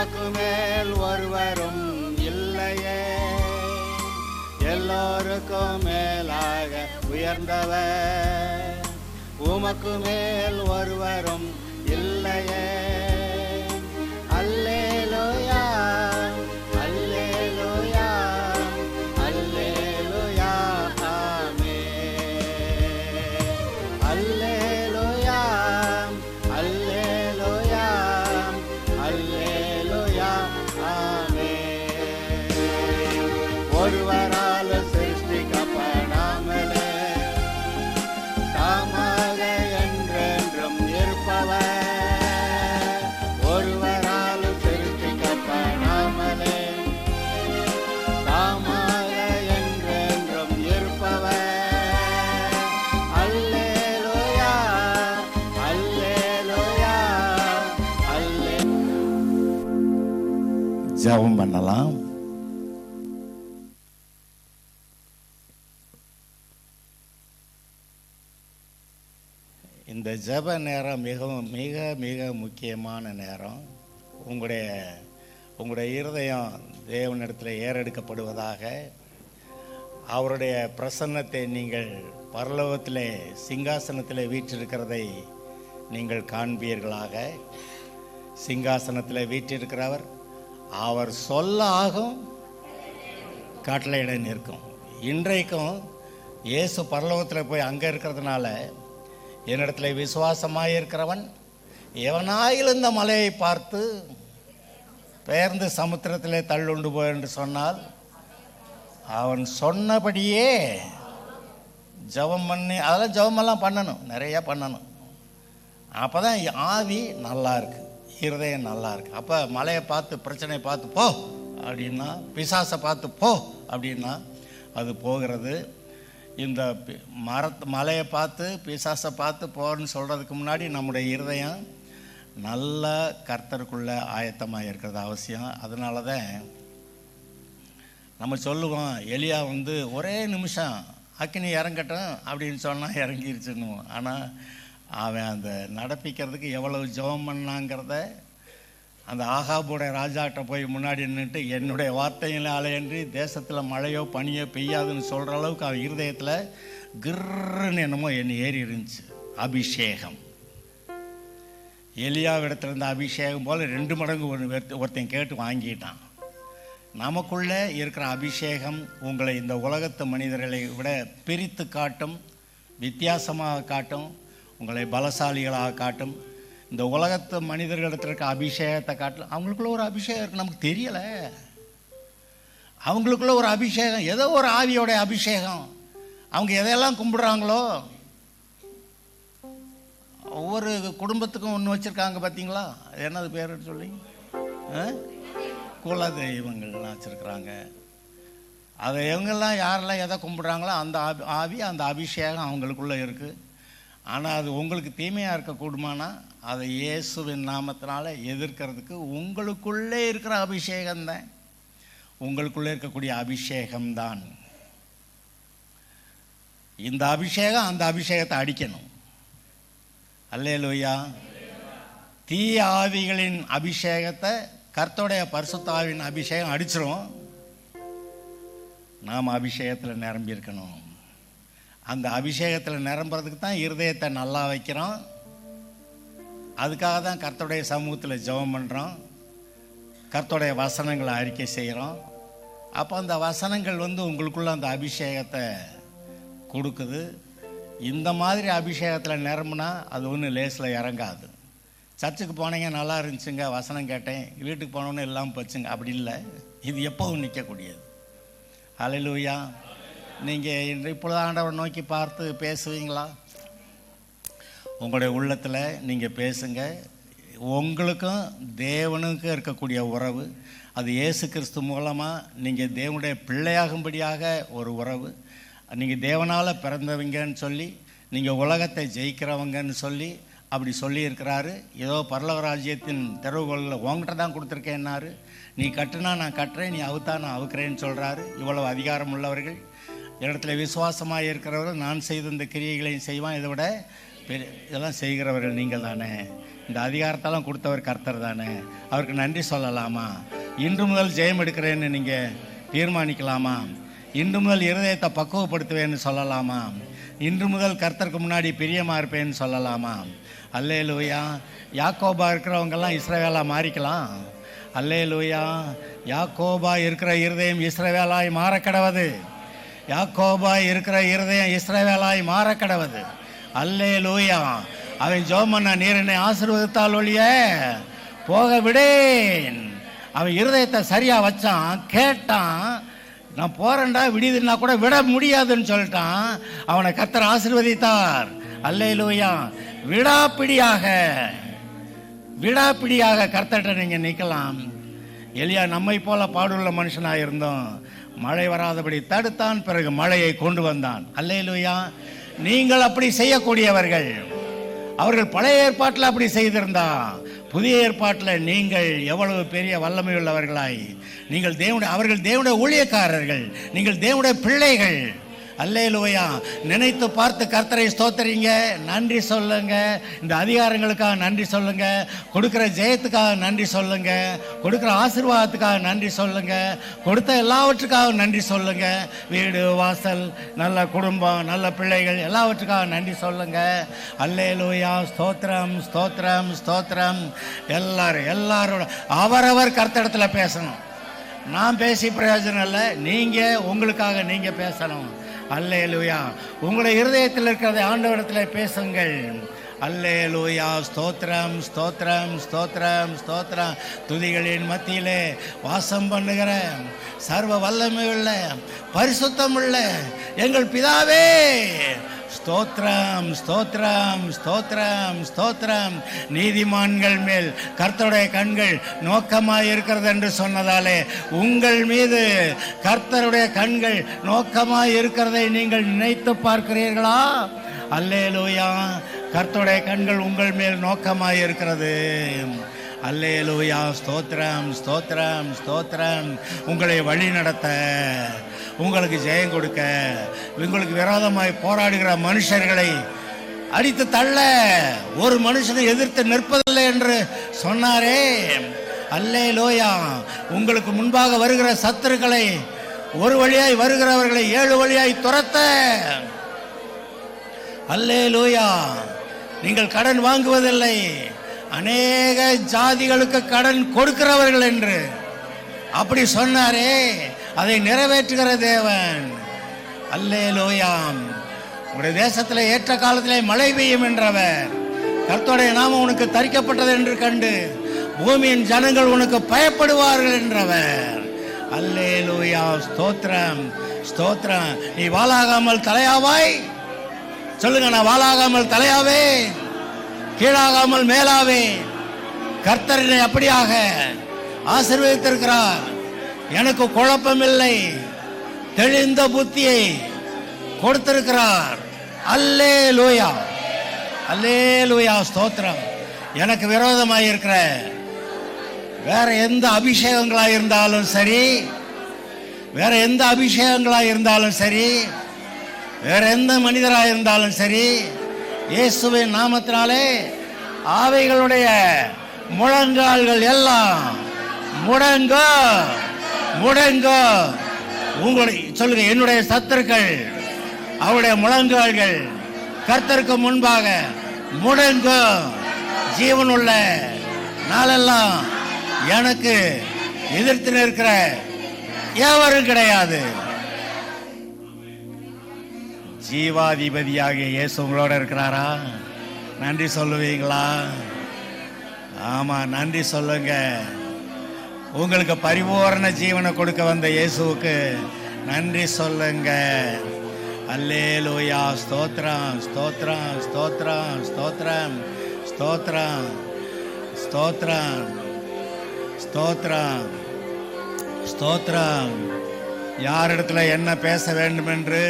உமக்கு மேல் ஒருவரும் இல்லையே, எல்லோருக்கும் மேலாக உயர்ந்தவர். உமக்கு மேல் ஒருவரும் இல்லையே. அல்லேலூயா, அல்லேலூயா, அல்லேலூயா, ஆமென். அல்லேலூயா, அல்லேலூயா, அல்லேலூயா, ஆமென். ஒருவரால் சிருஷ்டிக்கப்படாமலே தாமாக என்றென்றும் இருப்பவர். ஒருவரால் சிருஷ்டிக்கப்படாமலே தாமாக என்றென்றும் இருப்பவர். அல்லேலூயா, அல்லேலூயா, அல்லே. ஜெபம் பண்ணலாம். இந்த ஜெப நேரம் மிகவும் மிக மிக முக்கியமான நேரம். உங்களுடைய இருதயம் தேவனிடத்தில் ஏறெடுக்கப்படுவதாக. அவருடைய பிரசன்னத்தை நீங்கள் பரலோகத்திலே சிங்காசனத்தில் வீற்றிருக்கிறதை நீங்கள் காண்பீர்களாக. சிங்காசனத்தில் வீற்றிருக்கிறவர் அவர் சொல்ல ஆகும், கட்டளையிட நிற்கும். இன்றைக்கும் இயேசு பரலோகத்தில் போய் அங்கே இருக்கிறதுனால என்னிடத்தில் விசுவாசமாக இருக்கிறவன் எவனாயிலும் இந்த மலையை பார்த்து பெயர்ந்து சமுத்திரத்திலே தள்ளுண்டு போய் என்று சொன்னால் அவன் சொன்னபடியே ஜெபம் பண்ணி, அதெல்லாம் ஜெபமெல்லாம் பண்ணணும், நிறையா பண்ணணும். அப்போ தான் ஆவி நல்லா இருக்கு, இருதயம் நல்லா இருக்கு. அப்போ மலையை பார்த்து பிரச்சனையை பார்த்து போ அப்படின்னா, பிசாசை பார்த்து போ அப்படின்னா அது போகிறது. இந்த மலையை பார்த்து பிசாசை பார்த்து போன்னு சொல்கிறதுக்கு முன்னாடி நம்முடைய இருதயம் நல்ல கர்த்தருக்குள்ள ஆயத்தமாக இருக்கிறது அவசியம். அதனால தான் நம்ம சொல்லுவோம், எலியா ஒரே நிமிஷம் அக்கினி இறங்கட்டும் அப்படின்னு சொன்னால் இறங்கிருச்சுன்னுவோம். ஆனால் அவன் அந்த நடப்பிக்கிறதுக்கு எவ்வளவு ஜெபம் பண்ணாங்கிறத அந்த ஆகாபுடைய ராஜாட்ட போய் முன்னாடி நின்றுட்டு என்னுடைய வார்த்தையினாலே அன்றி தேசத்தில் மழையோ பனியோ பெய்யாதுன்னு சொல்கிற அளவுக்கு அவன் இருதயத்தில் கிர்ன்னு என்னமோ ஏறி இருந்துச்சு அபிஷேகம். எலியாவிடத்தில் இருந்த அபிஷேகம் போல் 2 மடங்கு ஒருத்தன் கேட்டு வாங்கிட்டான். நமக்குள்ளே இருக்கிற அபிஷேகம் உங்களை இந்த உலகத்து மனிதர்களை விட பிரித்து காட்டும், வித்தியாசமாக காட்டும், உங்களை பலசாலிகளாக காட்டும். இந்த உலகத்து மனிதர்களிடத்தில் இருக்க அபிஷேகத்தை காட்டலாம். அவங்களுக்குள்ள ஒரு அபிஷேகம் இருக்குது, நமக்கு தெரியலை. அவங்களுக்குள்ள ஒரு அபிஷேகம், ஏதோ ஒரு ஆவியோடைய அபிஷேகம். அவங்க எதையெல்லாம் கும்பிடுறாங்களோ, ஒவ்வொரு குடும்பத்துக்கும் ஒன்று வச்சுருக்காங்க பார்த்தீங்களா, என்னது பேர் சொல்லி குல தெய்வங்கள்லாம் வச்சுருக்குறாங்க. அதை இவங்கெல்லாம் யாரெல்லாம் எதை கும்பிடுறாங்களோ அந்த ஆவி, அந்த அபிஷேகம் அவங்களுக்குள்ளே இருக்குது. ஆனால் அது உங்களுக்கு தீமையாக இருக்கக்கூடுமானா அதை இயேசுவின் நாமத்தினால எதிர்க்கிறதுக்கு உங்களுக்குள்ளே இருக்கிற அபிஷேகம்தான், உங்களுக்குள்ளே இருக்கக்கூடிய அபிஷேகம்தான். இந்த அபிஷேகம் அந்த அபிஷேகத்தை அடிக்கணும். அல்லேலூயா. தீய ஆவிகளின் அபிஷேகத்தை கர்த்தருடைய பரிசுத்த ஆவியின் அபிஷேகம் அடிச்சிரும். நாம் அபிஷேகத்தில் நிரம்பி இருக்கணும். அந்த அபிஷேகத்தில் நிரம்புறதுக்கு தான் இருதயத்தை நல்லா வைக்கிறோம். அதுக்காக தான் கர்த்தருடைய சமூகத்தில் ஜெபம் பண்ணுறோம், கர்த்தருடைய வசனங்களை அறிக்கை செய்கிறோம். அப்போ அந்த வசனங்கள் உங்களுக்குள்ள அந்த அபிஷேகத்தை கொடுக்குது. இந்த மாதிரி அபிஷேகத்தில் நிரம்புனா அது ஒன்றும் லேஸில் இறங்காது. சர்ச்சுக்கு போனீங்க, நல்லா இருந்துச்சுங்க, வசனம் கேட்டேன், வீட்டுக்கு போனோன்னு எல்லாம் போச்சுங்க, அப்படி இல்லை. இது எப்போவும் நிற்கக்கூடியது. ஹல்லேலூயா. நீங்கள் இப்பொழுது ஆண்டவர் நோக்கி பார்த்து பேசுவீங்களா? உங்களுடைய உள்ளத்தில் நீங்கள் பேசுங்க. உங்களுக்கும் தேவனுக்கும் இருக்கக்கூடிய உறவு, அது இயேசு கிறிஸ்து மூலமாக நீங்கள் தேவனுடைய பிள்ளையாகும்படியாக ஒரு உறவு. நீங்கள் தேவனால் பிறந்தவங்கன்னு சொல்லி, நீங்கள் உலகத்தை ஜெயிக்கிறவங்கன்னு சொல்லி அப்படி சொல்லியிருக்கிறாரு. ஏதோ பரலோக ராஜ்யத்தின் தெருவுகளில் உங்கள்கிட்ட தான் கொடுத்துருக்கேன்னாரு. நீ கட்டுனா நான் கட்டுறேன், நீ அவுத்தா நான் அவுக்கிறேன்னு சொல்கிறாரு. இவ்வளவு அதிகாரம் உள்ளவர்கள், இடத்துல விசுவாசமாக இருக்கிறவர்கள் நான் செய்த இந்த கிரியைகளையும் செய்வான், இதை விட இதெல்லாம் செய்கிறவர்கள் நீங்கள் தானே, இந்த அதிகாரத்தெல்லாம் கொடுத்தவர் கர்த்தர் தானே, அவருக்கு நன்றி சொல்லலாமா? இன்று முதல் ஜெயம் எடுக்கிறேன்னு நீங்கள் தீர்மானிக்கலாமா? இன்று முதல் இருதயத்தை பக்குவப்படுத்துவேன்னு சொல்லலாமா? இன்று முதல் கர்த்தருக்கு முன்னாடி பிரியமாக இருப்பேன்னு சொல்லலாமா? அல்லேலூயா. யாக்கோபா இருக்கிறவங்கெல்லாம் இஸ்ரவேலாக மாறிக்கலாம். அல்லேலூயா. யாக்கோபா இருக்கிற இருதயம் இஸ்ரவேலாய் மாற கடவது. யாக்கோபா இருக்கிற இருதயம் இஸ்ரவேலாய் மாற கடவது. அல்லேலூயா. அவன் ஜெபம் பண்ண, நீர் என்னை ஆசீர்வதித்தால் ஒழிய போக விடேன். அவன் இருதயத்தை சரியா வச்சான், கேட்டான், நான் போறேன்டா விடியுதுன்னா கூட விட முடியாதுன்னு சொல்லிட்டான். அவனை கர்த்தர் ஆசீர்வதித்தார். அல்லேலூயா. விடாப்பிடியாக கர்த்தர்ட்ட நீங்க நிற்கலாம். எலியா நம்மை போல பாடுள்ள மனுஷனாக இருந்தோம், மழை வராதபடி தடுத்தான், பிறகு மழையை கொண்டு வந்தான். அல்லேலூயா. நீங்கள் அப்படி செய்யக்கூடியவர்கள். அவர்கள் பழைய ஏற்பாட்டில் அப்படி செய்திருந்தா, புதிய ஏற்பாட்டில் நீங்கள் எவ்வளவு பெரிய வல்லமை உள்ளவர்களாய், அவர்கள் தேவனுடைய ஊழியக்காரர்கள், நீங்கள் தேவனுடைய பிள்ளைகள். அல்லேலூயா. நினைத்து பார்த்து கர்த்தரை ஸ்தோத்திரிங்க, நன்றி சொல்லுங்க. இந்த அதிகாரங்களுக்காக நன்றி சொல்லுங்க, கொடுக்கிற ஜெயத்துக்காக நன்றி சொல்லுங்க, கொடுக்கிற ஆசீர்வாதத்துக்காக நன்றி சொல்லுங்க, கொடுத்த எல்லாவற்றுக்காக நன்றி சொல்லுங்க. வீடு வாசல், நல்ல குடும்பம், நல்ல பிள்ளைகள், எல்லாவற்றுக்காக நன்றி சொல்லுங்க. அல்லேலூயா. ஸ்தோத்திரம் ஸ்தோத்திரம் ஸ்தோத்திரம். எல்லாரோட அவரவர் கர்த்தரிடத்துல பேசணும். நான் பேசி பிரயோஜனம் இல்லை, நீங்கள் உங்களுக்காக நீங்கள் பேசணும். அல்லேலூயா. உங்களுடைய இருதயத்தில் இருக்கிறதை ஆண்டவரிடத்தில் பேசுங்கள். அல்லேலூயா. ஸ்தோத்திரம் ஸ்தோத்திரம் ஸ்தோத்திரம் ஸ்தோத்திரம். துதிகளின் மத்தியிலே வாசம் பண்ணுகிற சர்வ வல்லமையுள்ள பரிசுத்தமுள்ள எங்கள் பிதாவே, ஸ்தோத்திரம் ஸ்தோத்திரம் ஸ்தோத்திரம் ஸ்தோத்திரம். நீதிமான்கள் மேல் கர்த்தருடைய கண்கள் நோக்கமாய் இருக்கிறது என்று சொன்னதாலே, உங்கள் மீது கர்த்தருடைய கண்கள் நோக்கமாய் இருக்கிறதை நீங்கள் நினைத்து பார்க்கிறீர்களா? அல்லேலூயா. கர்த்தருடைய கண்கள் உங்கள் மேல் நோக்கமாய் இருக்கிறது. அல்லேலூயா. ஸ்தோத்திரம் ஸ்தோத்திரம் ஸ்தோத்திரம். உங்களை வழி நடத்த, உங்களுக்கு ஜெயம் கொடுக்க, உங்களுக்கு விரோதமாய் போராடுகிற மனுஷர்களை அடித்து தள்ள, ஒரு மனுஷனை எதிர்த்து நிற்பதில்லை என்று சொன்னாரே. அல்லேலூயா. உங்களுக்கு முன்பாக வருகிற சத்துருக்களை, ஒரு வழியாய் வருகிறவர்களை 7 வழியாய் துரத்த. அல்லேலூயா. நீங்கள் கடன் வாங்குவதில்லை, அநேக ஜாதிகளுக்கு கடன் கொடுக்கிறவர்கள் என்று அப்படி சொன்னாரே, அதை நிறைவேற்றுகிற தேவன். அல்லேலூயா. உங்களுடைய தேசத்தில் ஏற்ற காலத்திலே மழை பெய்யும் என்றவர், கர்த்தருடைய நாமம் உனக்கு தரிக்கப்பட்டது என்று கண்டு பூமியின் ஜனங்கள் உனக்கு பயப்படுவார்கள் என்றவர். அல்லேலூயா. ஸ்தோத்திரம் ஸ்தோத்திரம். நீ வாளாகாமல் தலையாவாய். சொல்லுங்க, நான் வாளாகாமல் தலையாவே, கீழாகாமல் மேலாவே. கர்த்தரினை அப்படியாக ஆசீர்வதித்திருக்கிறார். எனக்கு குழப்பமில்லை, தெளிந்த புத்தியை கொடுத்திருக்கிறார். அல்லேலூயா. அல்லேலூயா. ஸ்தோத்திரம். எனக்கு விரோதமாக இருக்கிற வேற எந்த அபிஷேகங்களாக இருந்தாலும் சரி, வேற எந்த அபிஷேகங்களாக இருந்தாலும் சரி, வேற எந்த மனிதராக இருந்தாலும் சரி, இயேசுவின் நாமத்தினாலே ஆவைகளுடைய முழங்கால்கள் எல்லாம் முடங்க முடங்க. உங்களுடைய சொல்லுங்க, என்னுடைய சத்துருக்கள் அவருடைய முழங்கால்கள் கர்த்தருக்கு முன்பாக முடங்க. ஜீவனுள்ள நாளெல்லாம் எனக்கு எதிர்த்து நிற்கிற எவரும் கிடையாது. ஜீவாதிபதியாகிய இயேசு உங்களோட இருக்கிறாரா? நன்றி சொல்லுவீங்களா? ஆமா, நன்றி சொல்லுங்க. உங்களுக்கு பரிபூரண ஜீவனை கொடுக்க வந்த இயேசுவுக்கு நன்றி சொல்லுங்க. அல்லேலூயா. ஸ்தோத்திரம் ஸ்தோத்திரம் ஸ்தோத்திரம் ஸ்தோத்திரம் ஸ்தோத்திரம் ஸ்தோத்திரம் ஸ்தோத்திரம் ஸ்தோத்திரம். யாரிடத்துல என்ன பேச வேண்டும் என்று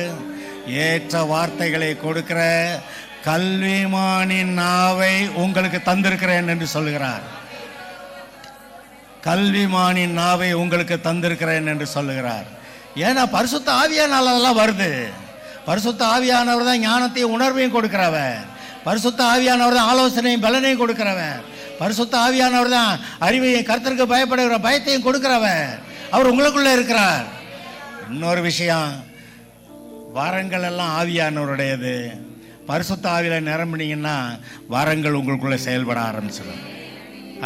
ஏற்ற வார்த்தைகளை கொடுக்கிற கல்விமானின் நாவை உங்களுக்கு தந்திருக்கிறேன் என்று சொல்லுகிறார். கல்விமானின் நாவை உங்களுக்கு தந்திருக்கிறேன் என்று சொல்லுகிறார். ஏன்னா பரிசுத்த ஆவியானவர் அதெல்லாம் வருது. பரிசுத்த ஆவியானவர் தான் ஞானத்தையும் உணர்வையும் கொடுக்கிறவர். பரிசுத்த ஆவியானவர் தான் ஆலோசனையும் பலனையும் கொடுக்கிறவர். பரிசுத்த ஆவியானவர் தான் அறிவையும் கர்த்தருக்கு பயப்படுகிற பயத்தையும் கொடுக்கிறவர். அவர் உங்களுக்குள்ள இருக்கிறார். இன்னொரு விஷயம், வரங்கள் எல்லாம் ஆவியானவருடையது. பரிசுத்த ஆவியில நிரம்பினீங்கன்னா வரங்கள் உங்களுக்குள்ள செயல்பட ஆரம்பிச்சிடும்.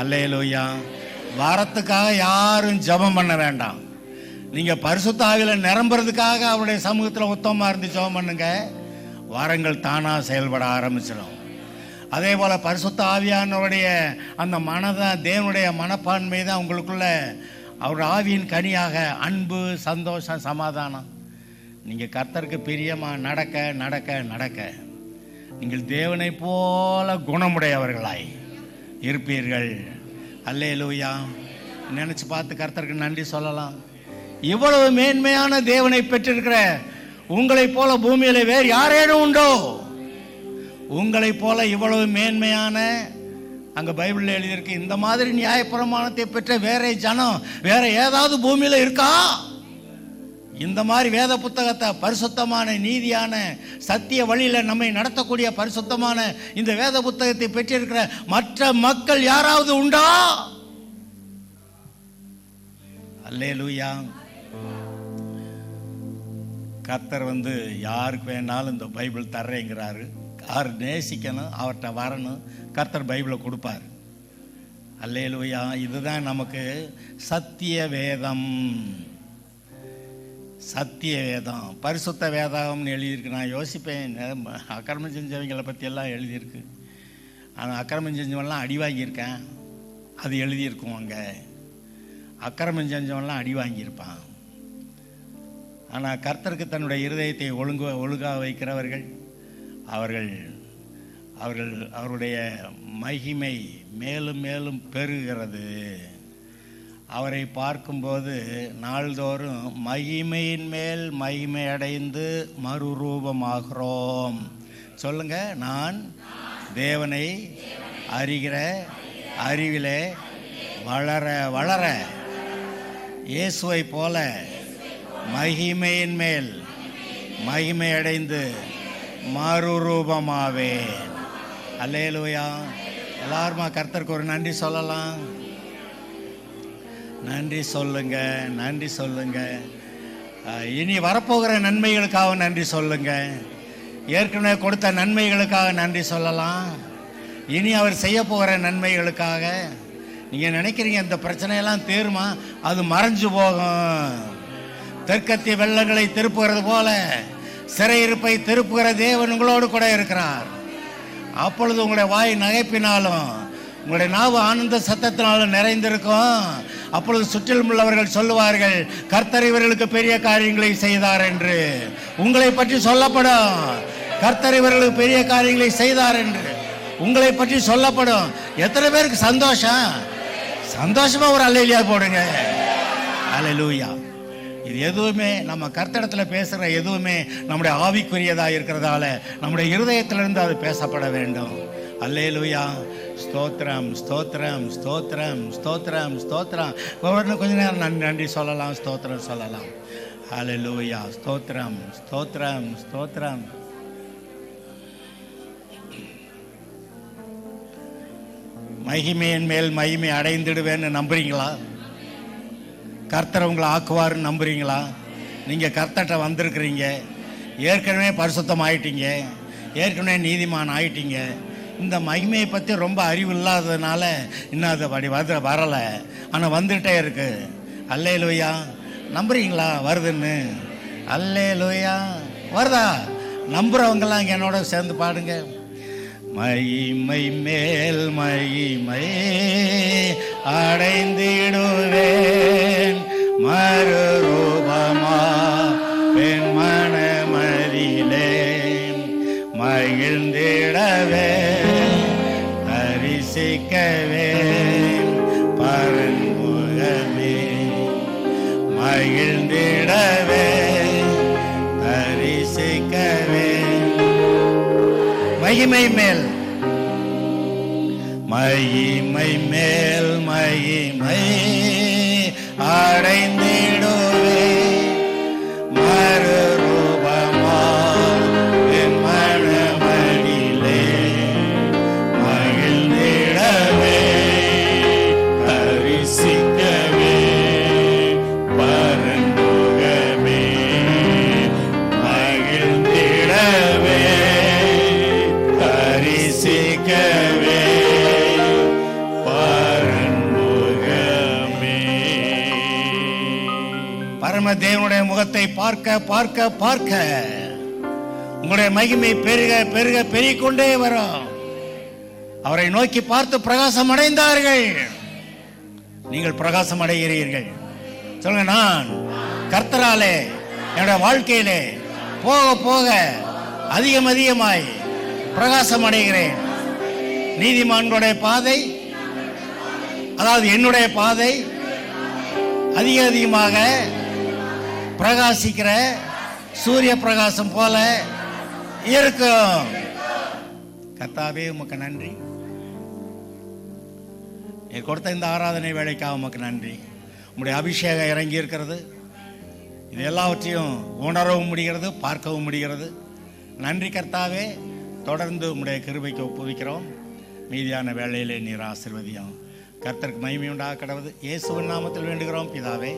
அல்லேலூயா. வரத்துக்காக யாரும் ஜெபம் பண்ண வேண்டாம். நீங்க பரிசுத்த ஆவியில நிரம்புறதுக்காக அவருடைய சமூகத்தில் உத்தமமா இருந்து ஜெபம் பண்ணுங்க. வரங்கள் தானா செயல்பட ஆரம்பிச்சிடும். அதே போல பரிசுத்த ஆவியானவருடைய அந்த தேவனுடைய மனப்பான்மை தான் உங்களுக்குள்ள அவருடைய ஆவியின் கனியாக அன்பு, சந்தோஷம், சமாதானம். நீங்கள் கர்த்தருக்கு பிரியமா நடக்க நடக்க நடக்க நீங்கள் தேவனை போல குணமுடையவர்களாய் இருப்பீர்கள். அல்லேலூயா. நினைச்சு பார்த்து கர்த்தருக்கு நன்றி சொல்லலாம். இவ்வளவு மேன்மையான தேவனை பெற்றிருக்கிற உங்களை போல பூமியில வேறு யாரேனும் உண்டோ? உங்களை போல இவ்வளவு மேன்மையான, அங்க பைபிள்ல எழுதியிருக்கு, இந்த மாதிரி நியாயப்பிரமாணத்தை பெற்ற வேற ஜனம் வேற ஏதாவது பூமியில இருக்கா? இந்த மாதிரி வேத புத்தகத்தை, பரிசுத்தமான நீதியான சத்திய வழியில நம்மை நடத்தக்கூடிய பரிசுத்தமான இந்த வேத புத்தகத்தை பெற்றிருக்கிற மற்ற மக்கள் யாராவது உண்டா? அல்லேலூயா. கர்த்தர் யாருக்கு வேணாலும் இந்த பைபிள் தர்றேங்கிறாரு. யார் நேசிக்கணும், அவர்கிட்ட வரணும், கர்த்தர் பைபிளை கொடுப்பார். அல்லேலூயா. இதுதான் நமக்கு சத்திய வேதம். சத்திய வேதம், பரிசுத்த வேதாகம்னு எழுதியிருக்கு. நான் யோசிப்பேன், அக்கிரமம் செஞ்சவங்களை பற்றியெல்லாம் எழுதியிருக்கு. ஆனால் அக்கிரமம் செஞ்சவன்லாம் அடி வாங்கியிருக்கேன், அது எழுதியிருக்கும். அங்கே அக்கிரமம் செஞ்சவன்லாம் அடி வாங்கியிருப்பான். ஆனால் கர்த்தருக்கு தன்னுடைய இருதயத்தை ஒழுங்காக வைக்கிறவர்கள் அவருடைய மகிமை மேலும் மேலும் பெருகிறது. அவரை பார்க்கும்போது நாள்தோறும் மகிமையின் மேல் மகிமை அடைந்து மறுரூபமாகிறோம். சொல்லுங்க, நான் தேவனை அறிகிற அறிவிலே வளர வளர இயேசுவை போல மகிமையின் மேல் மகிமை அடைந்து மறுரூபமாவேன். அல்லேலூயா. எல்லாருமா கர்த்தருக்கு ஒரு நன்றி சொல்லலாம். நன்றி சொல்லுங்க, நன்றி சொல்லுங்க. இனி வரப்போகிற நன்மைகளுக்காக நன்றி சொல்லுங்க. ஏற்கனவே கொடுத்த நன்மைகளுக்காக நன்றி சொல்லலாம். இனி அவர் செய்ய போகிற நன்மைகளுக்காக. நீங்கள் நினைக்கிறீங்க இந்த பிரச்சனையெல்லாம் தீருமா? அது மறைஞ்சு போகும். தெற்கத்திய வெள்ளங்களை திருப்புகிறது போல சிறையிருப்பை திருப்புகிற தேவன் உங்களோடு கூட இருக்கிறார். அப்பொழுது உங்களுடைய வாய் நகைப்பினாலும் உங்களுடைய நாவு ஆனந்த சத்தத்தினாலும் நிறைந்திருக்கும். அப்பொழுது சுற்றிலும் உள்ளவர்கள் சொல்லுவார்கள், கர்த்தர் இவர்களுக்கு பெரிய காரியங்களை செய்தார் என்று உங்களை பற்றி சொல்லப்படும். கர்த்தர் இவர்களுக்கு பெரிய காரியங்களை செய்தார் என்று உங்களை பற்றி சொல்லப்படும். எத்தனை பேருக்கு சந்தோஷம்? சந்தோஷமா ஒரு அல்லேலூயா போடுங்க. அல்லேலூயா. இது எதுவுமே நம்ம கர்த்தரிடத்தில் பேசுகிற எதுவுமே நம்முடைய ஆவிக்குரியதாக இருக்கிறதால நம்முடைய இருதயத்திலிருந்து அது பேசப்பட வேண்டும். அல்லேலூயா. ஸ்தோத்திரம், ஸ்தோத்திரம், ஸ்தோத்திரம், ஸ்தோத்திரம், ஸ்தோத்திரம். கொஞ்ச நேரம் நன்றி சொல்லலாம், ஸ்தோத்திரம் சொல்லலாம். அல்லேலூயா. ஸ்தோத்திரம், ஸ்தோத்திரம், ஸ்தோத்திரம். மகிமையின் மேல் மகிமை அடைந்துடுவேன்னு நம்புறீங்களா? கர்த்தர் உங்களை ஆக்குவார்னு நம்புறீங்களா? நீங்கள் கர்த்தர்கிட்ட வந்திருக்கிறீங்க, ஏற்கனவே பரிசுத்தம் ஆயிட்டீங்க, ஏற்கனவே நீதிமான் ஆயிட்டீங்க. இந்த மகிமையை பற்றி ரொம்ப அறிவு இல்லாததுனால இன்னும் அது வரலை, ஆனால் வந்துகிட்டே இருக்கு. அல்லேலூயா. நம்புறீங்களா வருதுன்னு? அல்லேலூயா. வருதா? நம்புறவங்கெல்லாம் இங்கே என்னோட சேர்ந்து பாடுங்க. மகிமை மேல் மகிமை அடைந்திடுவேன், மறுரூபமா என் மனமதிலே மகிழ்ந்திடவே தரிசிக்கவே பரன்முகமே, மகிழ்ந்திடவே தரிசிக்கவே. மகிமை மேல் மகிமை மேல் மகிமை அடைந்திடுவே, மறுரூபமா என் மனமடிலே தேவனுடைய முகத்தை பார்க்க பார்க்க பார்க்க உங்களுடைய மகிமை பெருக பெருக பெருகிக்கொண்டே வரும். அவரை நோக்கி பார்த்து பிரகாசம் அடைந்தார்கள். நீங்கள் பிரகாசம் அடைகிறீர்கள். சொல்லுங்க, நான் கர்த்தராலே என்னுடைய வாழ்க்கையிலே போக போக அதிகம் அதிகமாய் பிரகாசம் அடைகிறேன். நீதிமான்களுடைய பாதை, அதாவது என்னுடைய பாதை அதிக அதிகமாக பிரகாசிக்கிற சூரிய பிரகாசம் போல இருக்கும். கர்த்தாவே உமக்கு நன்றி. கொடுத்த இந்த ஆராதனை வேலைக்காக உமக்கு நன்றி. உம்முடைய அபிஷேகம் இறங்கி இருக்கிறது. இது எல்லாவற்றையும் உணரவும் முடிகிறது, பார்க்கவும் முடிகிறது. நன்றி கர்த்தாவே. தொடர்ந்து உம்முடைய கிருபைக்கு ஒப்புவிக்கிறோம். மீதியான வேளையிலே நீர் ஆசீர்வதியும். கர்த்தருக்கு மகிமை உண்டாக கடவுது. இயேசுவின் நாமத்தில் வேண்டுகிறோம் பிதாவே.